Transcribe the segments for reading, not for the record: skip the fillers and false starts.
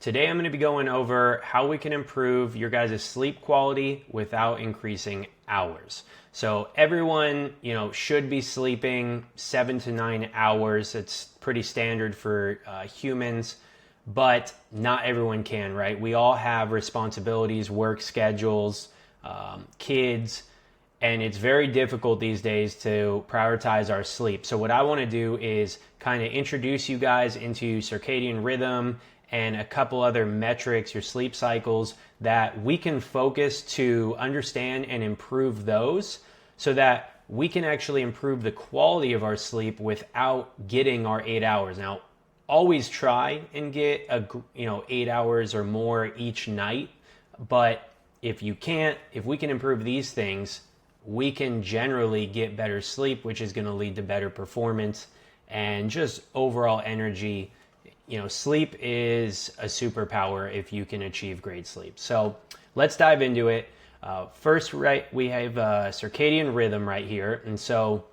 Today I'm going to be going over how we can improve your guys' sleep quality without increasing hours. So everyone, should be sleeping 7 to 9 hours. It's pretty standard for humans, but not everyone can, right? We all have responsibilities, work schedules, kids, and it's very difficult these days to prioritize our sleep. So what I want to do is kind of introduce you guys into circadian rhythm and a couple other metrics, your sleep cycles, that we can focus to understand and improve those so that we can actually improve the quality of our sleep without getting our 8 hours. Now, always try and get 8 hours or more each night, but if you can't, if we can improve these things, we can generally get better sleep, which is going to lead to better performance and just overall energy. Sleep is a superpower if you can achieve great sleep. So let's dive into it. First, right, we have circadian rhythm right here. And so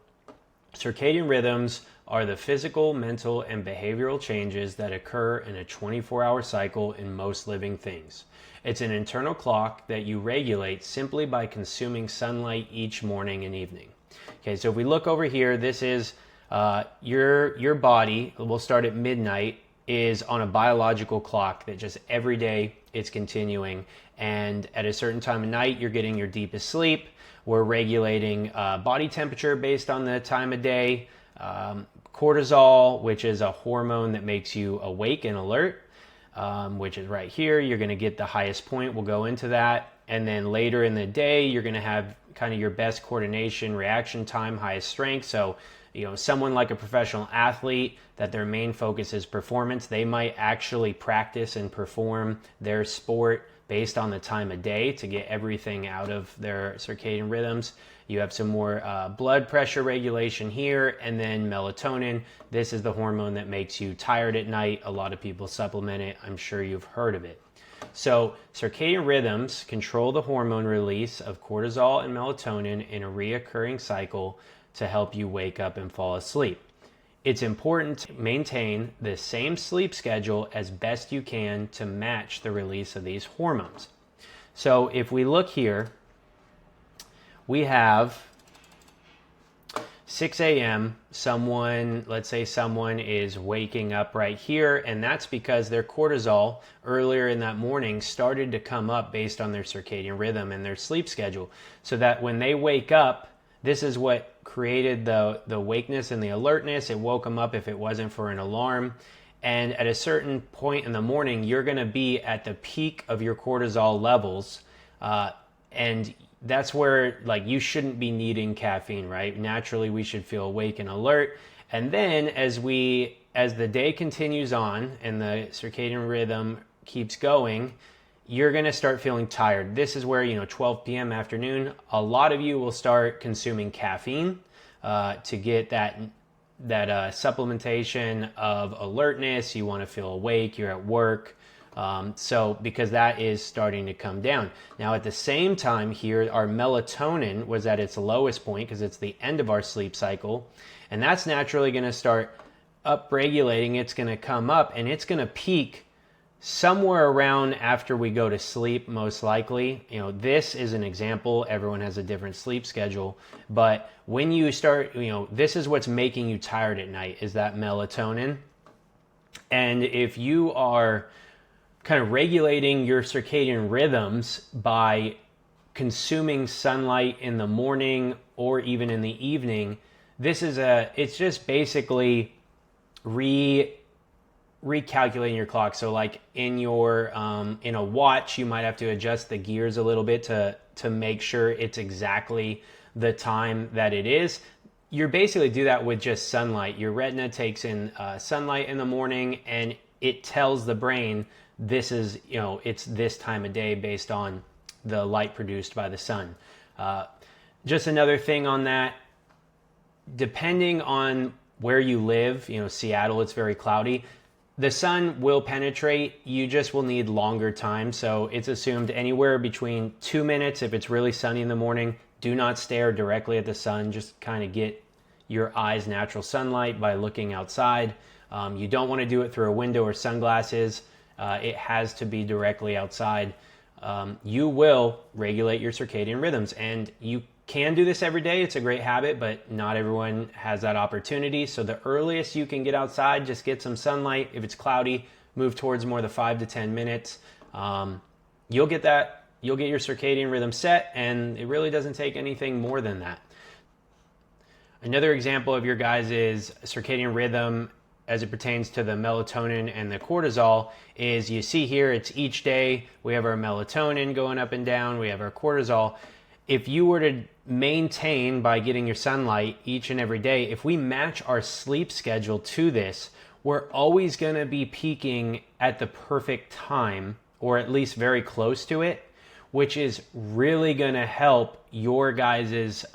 circadian rhythms are the physical, mental, and behavioral changes that occur in a 24-hour cycle in most living things. It's an internal clock that you regulate simply by consuming sunlight each morning and evening. Okay, so if we look over here, this is your body. We'll start at midnight, is on a biological clock that just every day it's continuing, and at a certain time of night you're getting your deepest sleep. We're regulating body temperature based on the time of day, cortisol, which is a hormone that makes you awake and alert, which is right here. You're going to get the highest point. We'll go into that. And then later in the day you're going to have kind of your best coordination, reaction time, highest strength. So someone like a professional athlete that their main focus is performance, they might actually practice and perform their sport based on the time of day to get everything out of their circadian rhythms. You have some more blood pressure regulation here, and then melatonin. This is the hormone that makes you tired at night. A lot of people supplement it. I'm sure you've heard of it. So circadian rhythms control the hormone release of cortisol and melatonin in a reoccurring cycle to help you wake up and fall asleep. It's important to maintain the same sleep schedule as best you can to match the release of these hormones. So if we look here, we have 6 a.m. Let's say someone is waking up right here, and that's because their cortisol earlier in that morning started to come up based on their circadian rhythm and their sleep schedule, so that when they wake up, this is what created the wakeness and the alertness. It woke them up if it wasn't for an alarm. And at a certain point in the morning, you're going to be at the peak of your cortisol levels. And that's where you shouldn't be needing caffeine, right? Naturally, we should feel awake and alert. And then as the day continues on and the circadian rhythm keeps going, you're going to start feeling tired. This is where, 12 p.m. afternoon, a lot of you will start consuming caffeine to get that supplementation of alertness. You want to feel awake, you're at work. So because that is starting to come down. Now at the same time here, our melatonin was at its lowest point because it's the end of our sleep cycle. And that's naturally going to start upregulating. It's going to come up and it's going to peak somewhere around after we go to sleep, most likely. This is an example. Everyone has a different sleep schedule. But when you start, this is what's making you tired at night, is that melatonin. And if you are kind of regulating your circadian rhythms by consuming sunlight in the morning or even in the evening, it's just basically recalculating your clock. So like in a watch, you might have to adjust the gears a little bit to make sure it's exactly the time that it is. You basically do that with just sunlight. Your retina takes in sunlight in the morning and it tells the brain this is, it's this time of day based on the light produced by the sun. Just another thing on that, depending on where you live, Seattle, it's very cloudy. The sun will penetrate, you just will need longer time. So it's assumed anywhere between 2 minutes if it's really sunny in the morning. Do not stare directly at the sun, just kind of get your eyes natural sunlight by looking outside. You don't want to do it through a window or sunglasses. it has to be directly outside. You will regulate your circadian rhythms, and you can do this every day. It's a great habit, but not everyone has that opportunity. So the earliest you can get outside, just get some sunlight. If it's cloudy, move towards more the 5 to 10 minutes. You'll get your circadian rhythm set, and it really doesn't take anything more than that. Another example of your guys' circadian rhythm as it pertains to the melatonin and the cortisol is, you see here, it's each day we have our melatonin going up and down, we have our cortisol. If you were to maintain by getting your sunlight each and every day, if we match our sleep schedule to this, we're always going to be peaking at the perfect time, or at least very close to it, which is really going to help your guys'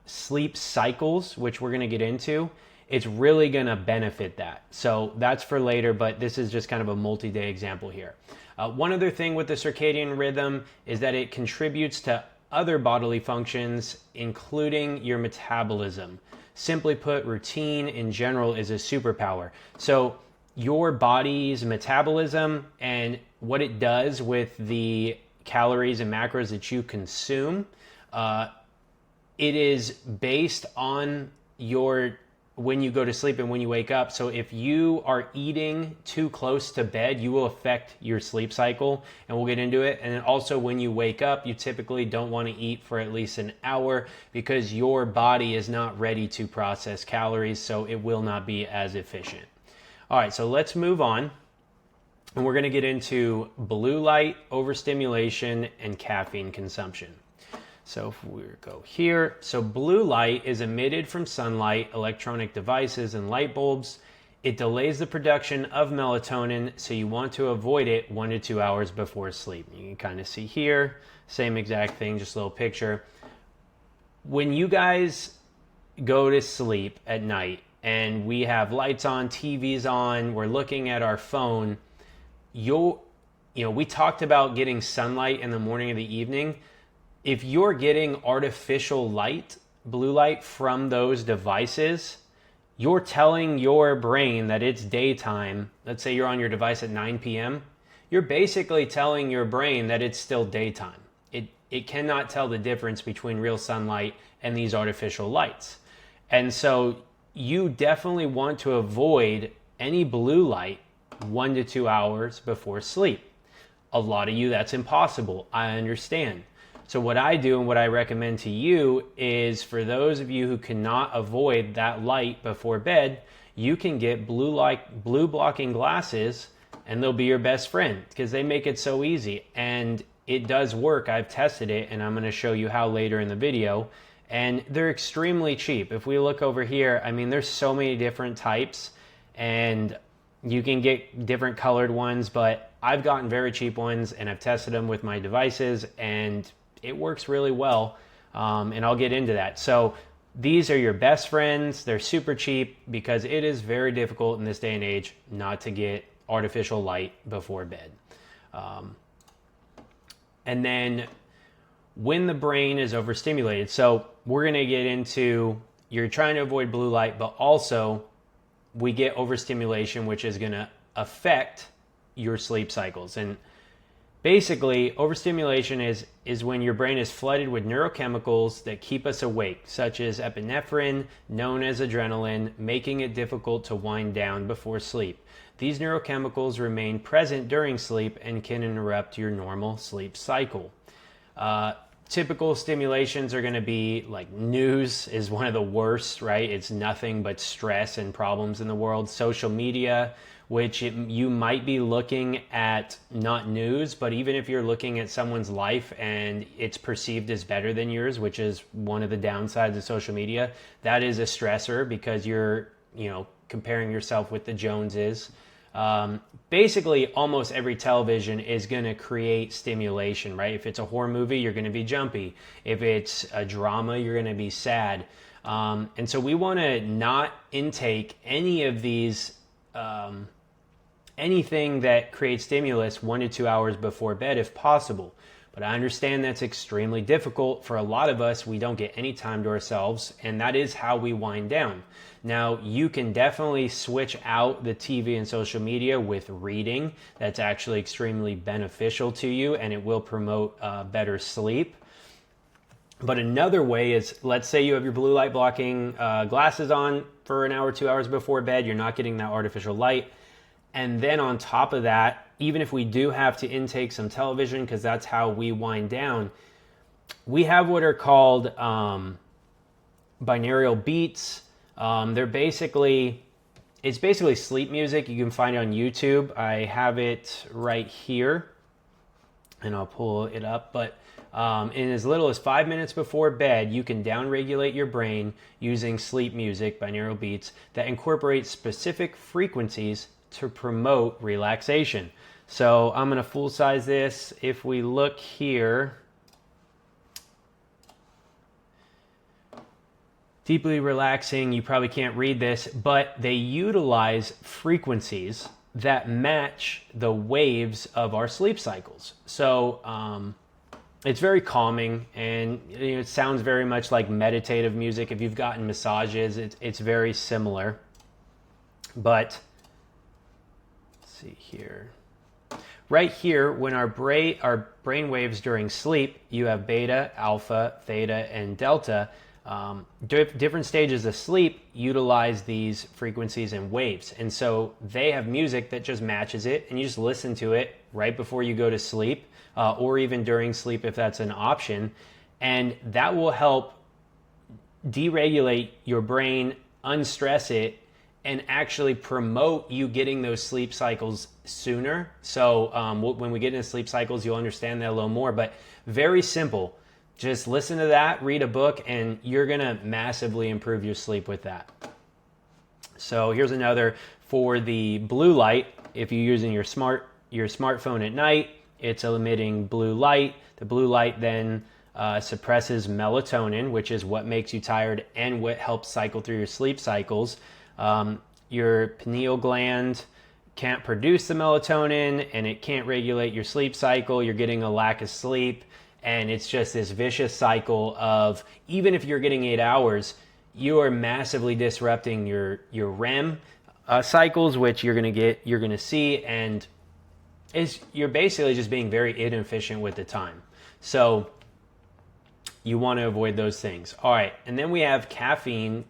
sleep cycles, which we're going to get into. It's really going to benefit that. So that's for later, but this is just kind of a multi-day example here. One other thing with the circadian rhythm is that it contributes to other bodily functions, including your metabolism. Simply put, routine in general is a superpower. So your body's metabolism and what it does with the calories and macros that you consume, it is based on when you go to sleep and when you wake up. So if you are eating too close to bed, you will affect your sleep cycle, and we'll get into it. And then also when you wake up, you typically don't want to eat for at least an hour because your body is not ready to process calories, so it will not be as efficient. All right, so let's move on. And we're going to get into blue light, overstimulation, and caffeine consumption. So if we go here, so blue light is emitted from sunlight, electronic devices, and light bulbs. It delays the production of melatonin, so you want to avoid it 1 to 2 hours before sleep. You can kind of see here, same exact thing, just a little picture. When you guys go to sleep at night and we have lights on, TVs on, we're looking at our phone, we talked about getting sunlight in the morning or the evening. If you're getting artificial light, blue light from those devices, you're telling your brain that it's daytime. Let's say you're on your device at 9 p.m. You're basically telling your brain that it's still daytime. It cannot tell the difference between real sunlight and these artificial lights. And so you definitely want to avoid any blue light 1 to 2 hours before sleep. A lot of you, that's impossible. I understand. So what I do and what I recommend to you is, for those of you who cannot avoid that light before bed, you can get blue blocking glasses, and they'll be your best friend because they make it so easy. And it does work. I've tested it, and I'm going to show you how later in the video. And they're extremely cheap. If we look over here, I mean, there's so many different types, and you can get different colored ones, but I've gotten very cheap ones, and I've tested them with my devices, and it works really well, and I'll get into that. So these are your best friends. They're super cheap because it is very difficult in this day and age not to get artificial light before bed. And then when the brain is overstimulated, so we're going to get into, you're trying to avoid blue light, but also we get overstimulation, which is going to affect your sleep cycles. And basically, overstimulation is when your brain is flooded with neurochemicals that keep us awake, such as epinephrine, known as adrenaline, making it difficult to wind down before sleep. These neurochemicals remain present during sleep and can interrupt your normal sleep cycle. Typical stimulations are going to be like news is one of the worst, right? It's nothing but stress and problems in the world. Social media, which you might be looking at not news, but even if you're looking at someone's life and it's perceived as better than yours, which is one of the downsides of social media, that is a stressor because you're, comparing yourself with the Joneses. Basically, almost every television is going to create stimulation, right? If it's a horror movie, you're going to be jumpy. If it's a drama, you're going to be sad. And so we want to not intake any of these anything that creates stimulus 1 to 2 hours before bed if possible. But I understand that's extremely difficult for a lot of us. We don't get any time to ourselves, and that is how we wind down. Now, you can definitely switch out the TV and social media with reading. That's actually extremely beneficial to you, and it will promote better sleep. But another way is, let's say you have your blue light blocking glasses on for an hour, 2 hours before bed. You're not getting that artificial light. And then on top of that, even if we do have to intake some television, because that's how we wind down, we have what are called binaural beats. It's basically sleep music. You can find it on YouTube. I have it right here, and I'll pull it up. But in as little as 5 minutes before bed, you can downregulate your brain using sleep music, binaural beats, that incorporate specific frequencies to promote relaxation. So I'm going to full size this. If we look here, deeply relaxing, you probably can't read this, but they utilize frequencies that match the waves of our sleep cycles. So it's very calming, and it sounds very much like meditative music. If you've gotten massages, it's very similar. But let's see here. Right here, when our brain waves during sleep, you have beta, alpha, theta, and delta. Different stages of sleep utilize these frequencies and waves. And so they have music that just matches it, and you just listen to it right before you go to sleep, or even during sleep if that's an option. And that will help deregulate your brain, unstress it, and actually promote you getting those sleep cycles sooner. So when we get into sleep cycles, you'll understand that a little more, but very simple. Just listen to that, read a book, and you're gonna massively improve your sleep with that. So here's another for the blue light. If you're using your smartphone at night, it's emitting blue light. The blue light then suppresses melatonin, which is what makes you tired and what helps cycle through your sleep cycles. Your pineal gland can't produce the melatonin, and it can't regulate your sleep cycle. You're getting a lack of sleep, and it's just this vicious cycle of, even if you're getting 8 hours, you are massively disrupting your REM cycles, which you're gonna see, and you're basically just being very inefficient with the time. So you want to avoid those things. All right, and then we have caffeine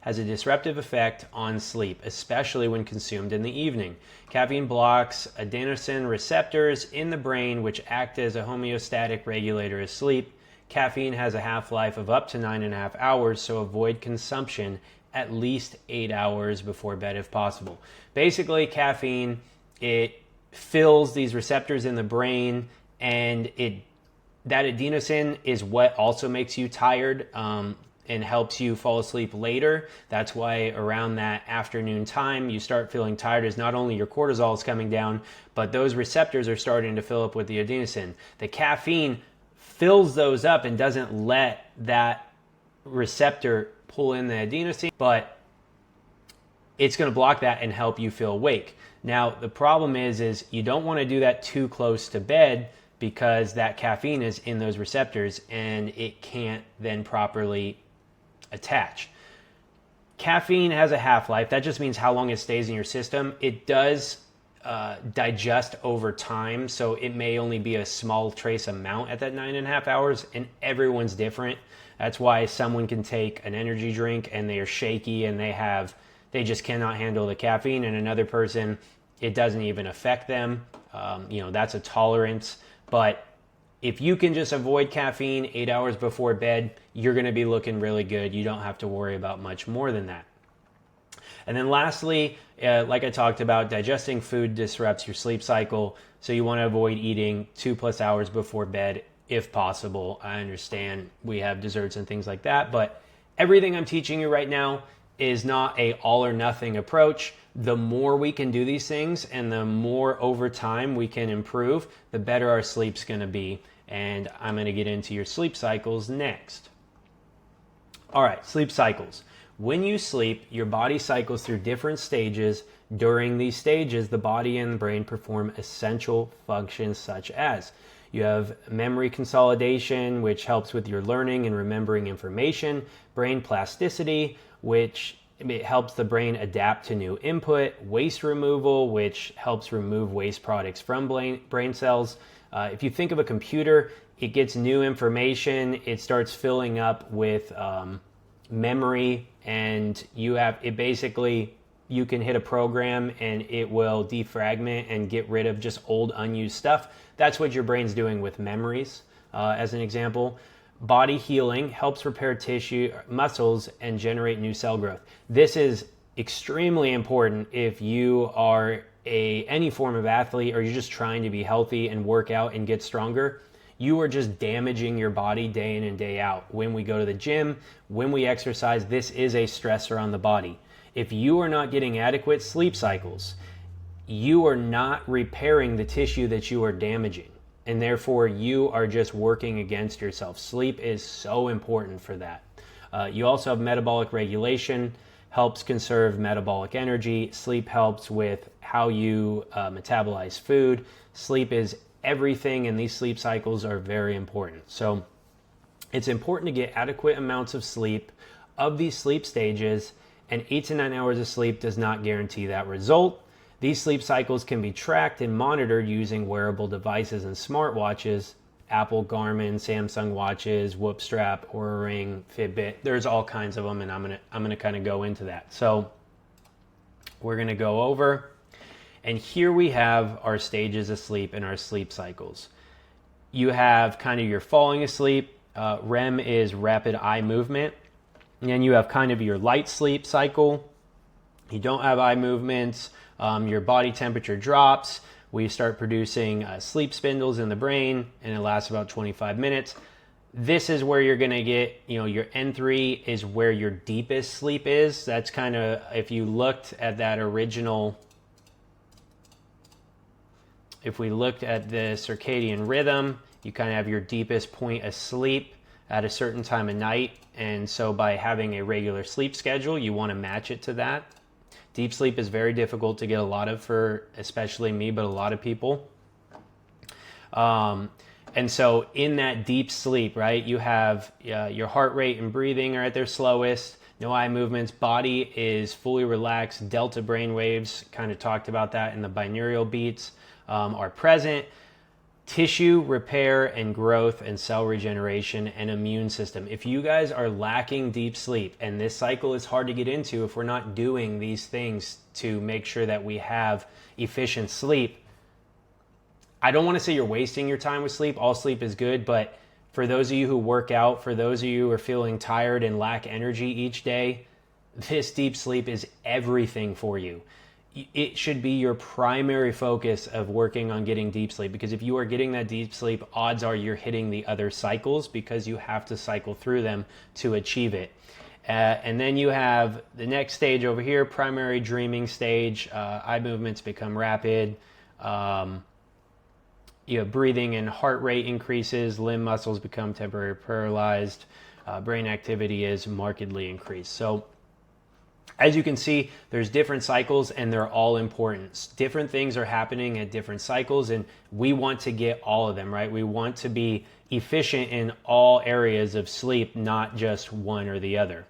has a disruptive effect on sleep, especially when consumed in the evening. Caffeine blocks adenosine receptors in the brain, which act as a homeostatic regulator of sleep. Caffeine has a half-life of up to 9.5 hours, so avoid consumption at least 8 hours before bed if possible. Basically, caffeine, it fills these receptors in the brain, and that adenosine is what also makes you tired and helps you fall asleep later. That's why around that afternoon time you start feeling tired, as not only your cortisol is coming down, but those receptors are starting to fill up with the adenosine. The caffeine fills those up and doesn't let that receptor pull in the adenosine, but it's going to block that and help you feel awake. Now, the problem is you don't want to do that too close to bed, because that caffeine is in those receptors and it can't then properly attach. Caffeine has a half-life. That just means how long it stays in your system. It does digest over time, so it may only be a small trace amount at that 9.5 hours, and everyone's different. That's why someone can take an energy drink and they are shaky and they just cannot handle the caffeine, and another person, it doesn't even affect them. That's a tolerance. But if you can just avoid caffeine 8 hours before bed, you're going to be looking really good. You don't have to worry about much more than that. And then lastly, like I talked about, digesting food disrupts your sleep cycle. So you want to avoid eating 2+ hours before bed if possible. I understand we have desserts and things like that, but everything I'm teaching you right now is not a all or nothing approach. The more we can do these things and the more over time we can improve, the better our sleep's going to be. And I'm going to get into your sleep cycles next. All right, sleep cycles. When you sleep, your body cycles through different stages. During these stages, the body and the brain perform essential functions such as You have memory consolidation, which helps with your learning and remembering information. Brain plasticity, which it helps the brain adapt to new input. Waste removal, which helps remove waste products from brain cells. If you think of a computer, it gets new information, it starts filling up with memory, and you can hit a program and it will defragment and get rid of just old unused stuff. That's what your brain's doing with memories, as an example. Body healing helps repair tissue, muscles, and generate new cell growth. This is extremely important if you are any form of athlete, or you're just trying to be healthy and work out and get stronger. You are just damaging your body day in and day out. When we go to the gym, when we exercise, this is a stressor on the body. If you are not getting adequate sleep cycles, you are not repairing the tissue that you are damaging, and therefore you are just working against yourself. Sleep is so important for that. You also have metabolic regulation, helps conserve metabolic energy. Sleep helps with how you metabolize food. Sleep is everything, and these sleep cycles are very important. So it's important to get adequate amounts of sleep of these sleep stages, and 8 to 9 hours of sleep does not guarantee that result. These sleep cycles can be tracked and monitored using wearable devices and smartwatches, Apple, Garmin, Samsung watches, Whoop Strap, Oura Ring, Fitbit. There's all kinds of them, and I'm gonna kind of go into that. So we're gonna go over, and here we have our stages of sleep and our sleep cycles. You have kind of your falling asleep. REM is rapid eye movement. And then you have kind of your light sleep cycle. You don't have eye movements. Your body temperature drops. We start producing sleep spindles in the brain, and it lasts about 25 minutes. This is where you're going to get, your N3 is where your deepest sleep is. That's kind of, if you looked at that original, if we looked at the circadian rhythm, you kind of have your deepest point of sleep at a certain time of night. And so by having a regular sleep schedule, you want to match it to that. Deep sleep is very difficult to get a lot of for especially me, but a lot of people. And so in that deep sleep, right, you have your heart rate and breathing are at their slowest, no eye movements, body is fully relaxed, delta brain waves, kind of talked about that in the binaural beats, are present. Tissue repair and growth and cell regeneration and immune system. If you guys are lacking deep sleep, and this cycle is hard to get into if we're not doing these things to make sure that we have efficient sleep, I don't want to say you're wasting your time with sleep. All sleep is good, but for those of you who work out, for those of you who are feeling tired and lack energy each day, this deep sleep is everything for you. It should be your primary focus of working on getting deep sleep, because if you are getting that deep sleep, odds are you're hitting the other cycles, because you have to cycle through them to achieve it. And then you have the next stage over here, primary dreaming stage. Eye movements become rapid. Breathing and heart rate increases. Limb muscles become temporarily paralyzed. Brain activity is markedly increased. So as you can see, there's different cycles, and they're all important. Different things are happening at different cycles, and we want to get all of them, right? We want to be efficient in all areas of sleep, not just one or the other.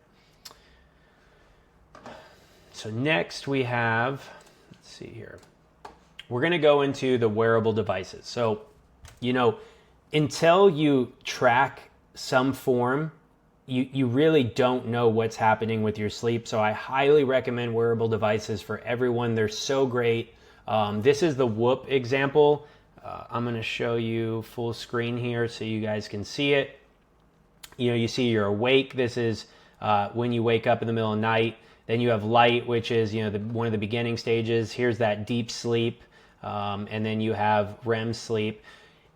So next we have, let's see here. We're going to go into the wearable devices. So, until you track some form, you really don't know what's happening with your sleep. So I highly recommend wearable devices for everyone. They're so great. This is the Whoop example. I'm going to show you full screen here so you guys can see it. You see you're awake. This is when you wake up in the middle of the night. Then you have light, which is one of the beginning stages. Here's that deep sleep. And then you have REM sleep.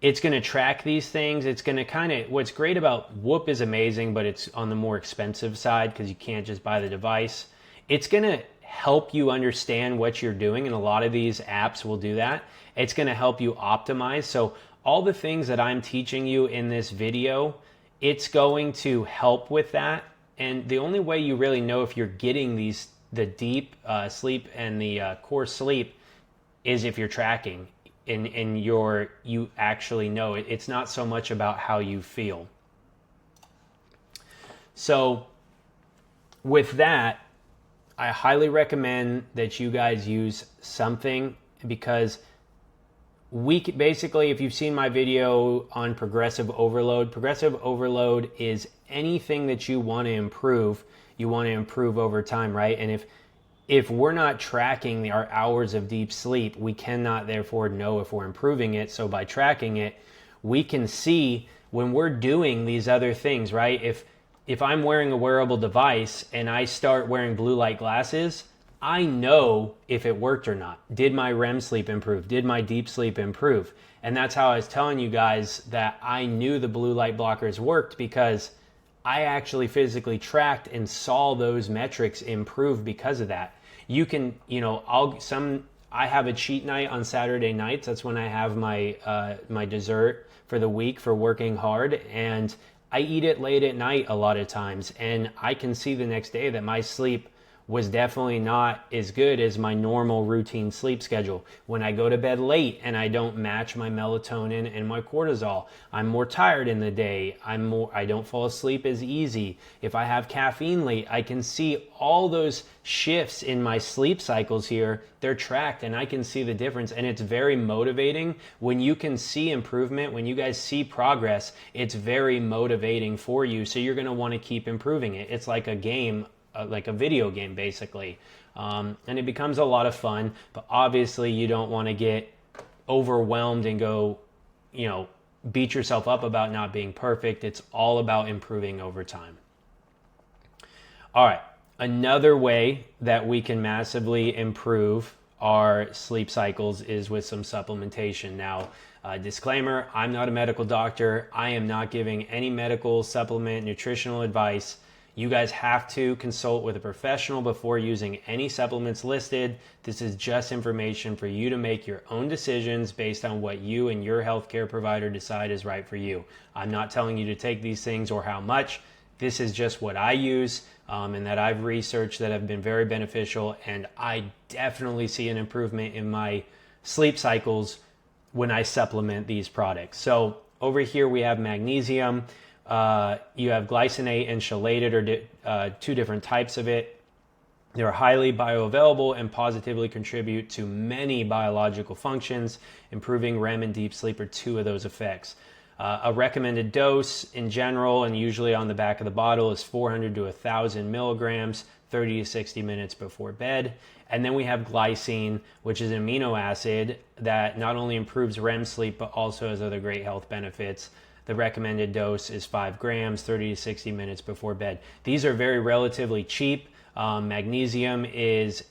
It's going to track these things. It's going to what's great about Whoop is amazing, but it's on the more expensive side because you can't just buy the device. It's going to help you understand what you're doing, and a lot of these apps will do that. It's going to help you optimize. So all the things that I'm teaching you in this video, it's going to help with that. And the only way you really know if you're getting the deep sleep and the core sleep is if you're tracking. in you actually know it. It's not so much about how you feel. So with that, I highly recommend that you guys use something, because basically, if you've seen my video on progressive overload is anything that you want to improve over time, right? And if we're not tracking our hours of deep sleep, we cannot therefore know if we're improving it. So by tracking it, we can see when we're doing these other things, right? If I'm wearing a wearable device and I start wearing blue light glasses, I know if it worked or not. Did my REM sleep improve? Did my deep sleep improve? And that's how I was telling you guys that I knew the blue light blockers worked, because I actually physically tracked and saw those metrics improve because of that. You can, I have a cheat night on Saturday nights. That's when I have my dessert for the week for working hard, and I eat it late at night a lot of times, and I can see the next day that my sleep was definitely not as good as my normal routine sleep schedule. When I go to bed late and I don't match my melatonin and my cortisol, I'm more tired in the day. I don't fall asleep as easy. If I have caffeine late, I can see all those shifts in my sleep cycles here. They're tracked and I can see the difference, and it's very motivating. When you can see improvement, when you guys see progress, it's very motivating for you. So you're going to want to keep improving it. It's like a game, like a video game basically, and it becomes a lot of fun. But obviously you don't want to get overwhelmed and go beat yourself up about not being perfect. It's all about improving over time. All right, another way that we can massively improve our sleep cycles is with some supplementation. Now, disclaimer, I'm not a medical doctor. I am not giving any medical supplement nutritional advice. You guys have to consult with a professional before using any supplements listed. This is just information for you to make your own decisions based on what you and your healthcare provider decide is right for you. I'm not telling you to take these things or how much. This is just what I use and that I've researched that have been very beneficial, and I definitely see an improvement in my sleep cycles when I supplement these products. So over here we have magnesium. You have glycinate and chelated, or two different types of it. They're highly bioavailable and positively contribute to many biological functions. Improving REM and deep sleep are two of those effects. A recommended dose in general, and usually on the back of the bottle, is 400 to 1,000 milligrams, 30 to 60 minutes before bed. And then we have glycine, which is an amino acid that not only improves REM sleep, but also has other great health benefits. The recommended dose is 5 grams, 30 to 60 minutes before bed. These are very relatively cheap. Magnesium is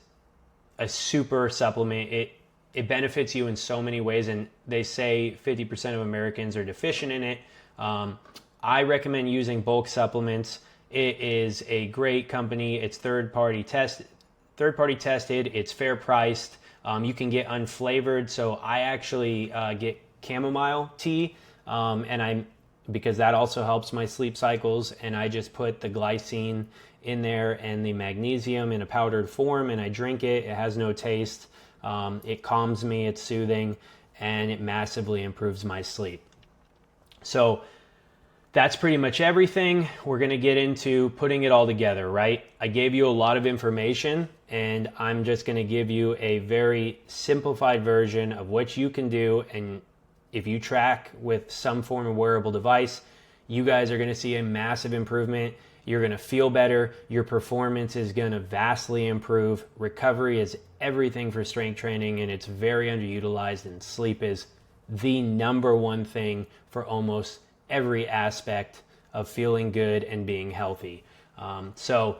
a super supplement. It benefits you in so many ways, and they say 50% of Americans are deficient in it. I recommend using bulk supplements. It is a great company. It's third-party tested. It's fair priced. You can get unflavored. So I actually get chamomile tea. Because that also helps my sleep cycles, and I just put the glycine in there and the magnesium in a powdered form, and I drink it. It has no taste. It calms me, it's soothing, and it massively improves my sleep. So that's pretty much everything. We're going to get into putting it all together, right? I gave you a lot of information, and I'm just going to give you a very simplified version of what you can do. And if you track with some form of wearable device, you guys are going to see a massive improvement. You're going to feel better. Your performance is going to vastly improve. Recovery is everything for strength training, and it's very underutilized, and sleep is the number one thing for almost every aspect of feeling good and being healthy. So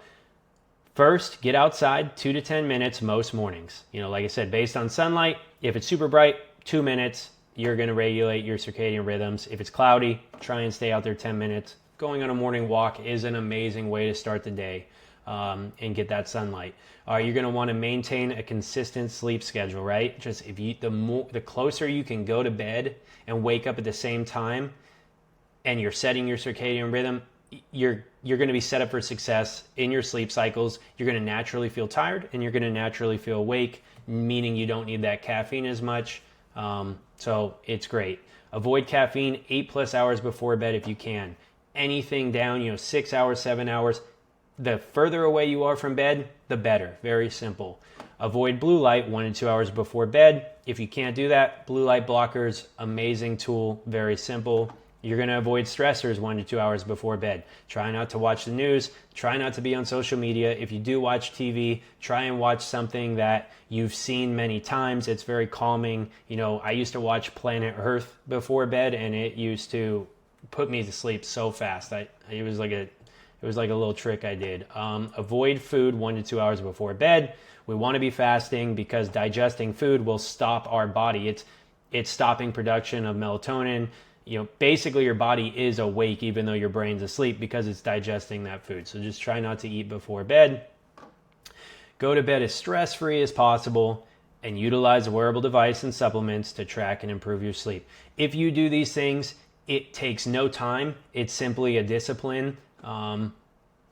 first, get outside 2 to 10 minutes most mornings. Like I said, based on sunlight, if it's super bright, 2 minutes. You're going to regulate your circadian rhythms. If it's cloudy, try and stay out there 10 minutes. Going on a morning walk is an amazing way to start the day and get that sunlight. You're going to want to maintain a consistent sleep schedule, right? Just the closer you can go to bed and wake up at the same time, and you're setting your circadian rhythm, you're going to be set up for success in your sleep cycles. You're going to naturally feel tired, and you're going to naturally feel awake, meaning you don't need that caffeine as much. So it's great. Avoid caffeine 8+ hours before bed if you can. Anything down, 6 hours, 7 hours. The further away you are from bed, the better. Very simple. Avoid blue light 1 to 2 hours before bed. If you can't do that, blue light blockers, amazing tool, very simple. You're going to avoid stressors 1 to 2 hours before bed. Try not to watch the news. Try not to be on social media. If you do watch TV, try and watch something that you've seen many times. It's very calming. I used to watch Planet Earth before bed, and it used to put me to sleep so fast. It was like a little trick I did. Avoid food 1 to 2 hours before bed. We want to be fasting because digesting food will stop our body. It's stopping production of melatonin. Basically your body is awake even though your brain's asleep because it's digesting that food. So just try not to eat before bed. Go to bed as stress-free as possible and utilize a wearable device and supplements to track and improve your sleep. If you do these things, it takes no time. It's simply a discipline.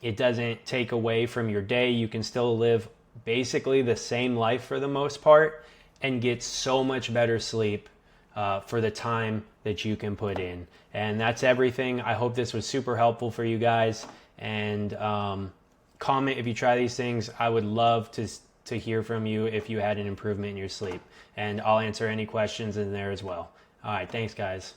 It doesn't take away from your day. You can still live basically the same life for the most part and get so much better sleep for the time that you can put in. And that's everything. I hope this was super helpful for you guys. And comment if you try these things. I would love to hear from you if you had an improvement in your sleep. And I'll answer any questions in there as well. All right, thanks guys.